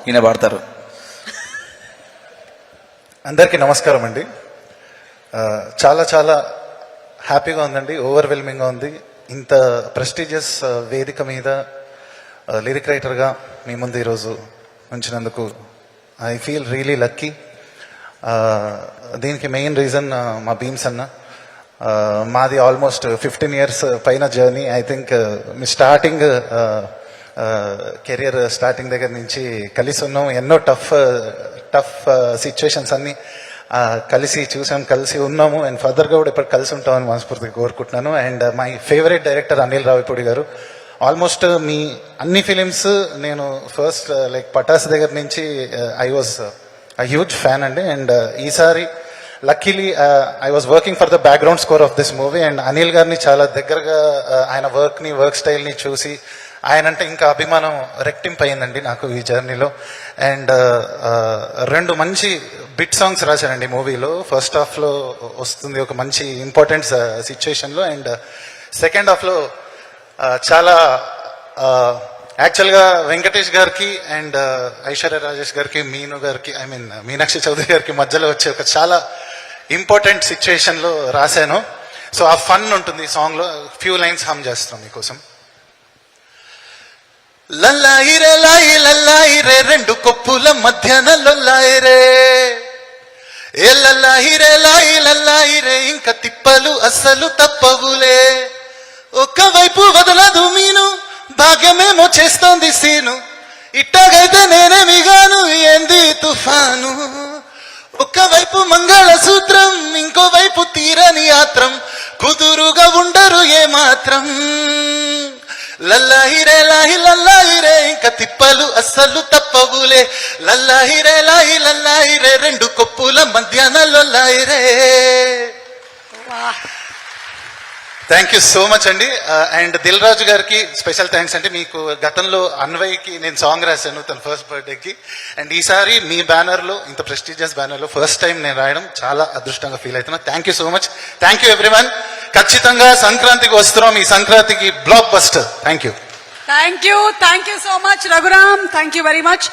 ఈయన పాడతారు. అందరికీ నమస్కారం అండి. చాలా చాలా హ్యాపీగా ఉందండి, ఓవర్వెల్మింగ్గా ఉంది. ఇంత ప్రెస్టీజియస్ వేదిక మీద లిరిక్ రైటర్గా మీ ముందు ఈరోజు ఉంచినందుకు ఐ ఫీల్ రియలీ లక్కీ. దీనికి మెయిన్ రీజన్ మా భీమ్స్ అన్న. మాది ఆల్మోస్ట్ 15 years పైన journey. I think me starting career starting దగ్గర నుంచి కలిసి ఉన్నాం. ఎన్నో టఫ్ సిచ్యువేషన్స్ అన్ని కలిసి చూసాం, కలిసి ఉన్నాము. అండ్ ఫర్దర్గా కూడా ఇప్పుడు కలిసి ఉంటామని మనస్ఫూర్తిగా కోరుకుంటున్నాను. And my favourite director Anil Ravipudi గారు. ఆల్మోస్ట్ మీ అన్ని ఫిలిమ్స్ నేను ఫస్ట్ లైక్ పటాస్ దగ్గర నుంచి I was a huge fan అండి. అండ్ ఈసారి luckily I was working for the background score of this movie. And Anil గారిని చాలా దగ్గరగా ఆయన వర్క్ స్టైల్ని చూసి ఆయన అంటే ఇంకా అభిమానం రెట్టింపు అయిందండి నాకు ఈ జర్నీలో. అండ్ 2 మంచి బిట్ సాంగ్స్ రాశానండి మూవీలో. ఫస్ట్ హాఫ్లో వస్తుంది ఒక మంచి ఇంపార్టెంట్ సిచ్యువేషన్లో. అండ్ సెకండ్ హాఫ్లో చాలా యాక్చువల్గా వెంకటేష్ గారికి అండ్ ఐశ్వర్య రాజేష్ గారికి, మీను గారికి, ఐ మీన్ మీనాక్షి చౌదరి గారికి మధ్యలో వచ్చే ఒక చాలా ఇంపార్టెంట్ సిచ్యువేషన్లో రాశాను. సో ఆ ఫన్ ఉంటుంది సాంగ్లో. ఫ్యూ లైన్స్ హమ్ చేస్తాం మీకోసం. లల్లాయిరే లాయి లల్లాయిరే 2 కొప్పుల మధ్యన లొల్లాయిరే, ఏ లల్లాయిరే లాయి లల్లాయిరే ఇంకా తిప్పలు అస్సలు తప్పవులే. ఒక్కవైపు వదలదు మీను, భాగ్యమేమో చేస్తోంది సీను, ఇట్టగైతే నేనేమిగాను ఏంది తుఫాను. ఒక్కవైపు మంగళసూత్రం, ఇంకోవైపు తీరని ఆత్రం, కుదురుగా ఉండరు ఏమాత్రం. లల్లాయిరే లాయి లల్లాయిరే ఇంకా తిప్పలు అస్సలు తప్పవులే, లల్లాయిరే లాయి లల్లాయిరే 2 కొప్పుల మధ్యాహ్న లొల్లాయిరే. థ్యాంక్ యూ సో మచ్ అండి. అండ్ దిల్ రాజు గారికి స్పెషల్ థ్యాంక్స్ అండి. మీకు గతంలో అన్వయ్కి నేను సాంగ్ రాశాను తన ఫస్ట్ బర్త్డేకి. అండ్ ఈసారి మీ బ్యానర్లో, ఇంత ప్రెస్టీజియస్ బ్యానర్లో ఫస్ట్ టైం నేను రాయడం చాలా అదృష్టంగా ఫీల్ అవుతున్నా. Thank you so much. Thank you everyone. ఖచ్చితంగా సంక్రాంతికి వస్తున్నాం. ఈ సంక్రాంతికి block buster. Thank you. Thank you so much Raghuram. Thank you very much.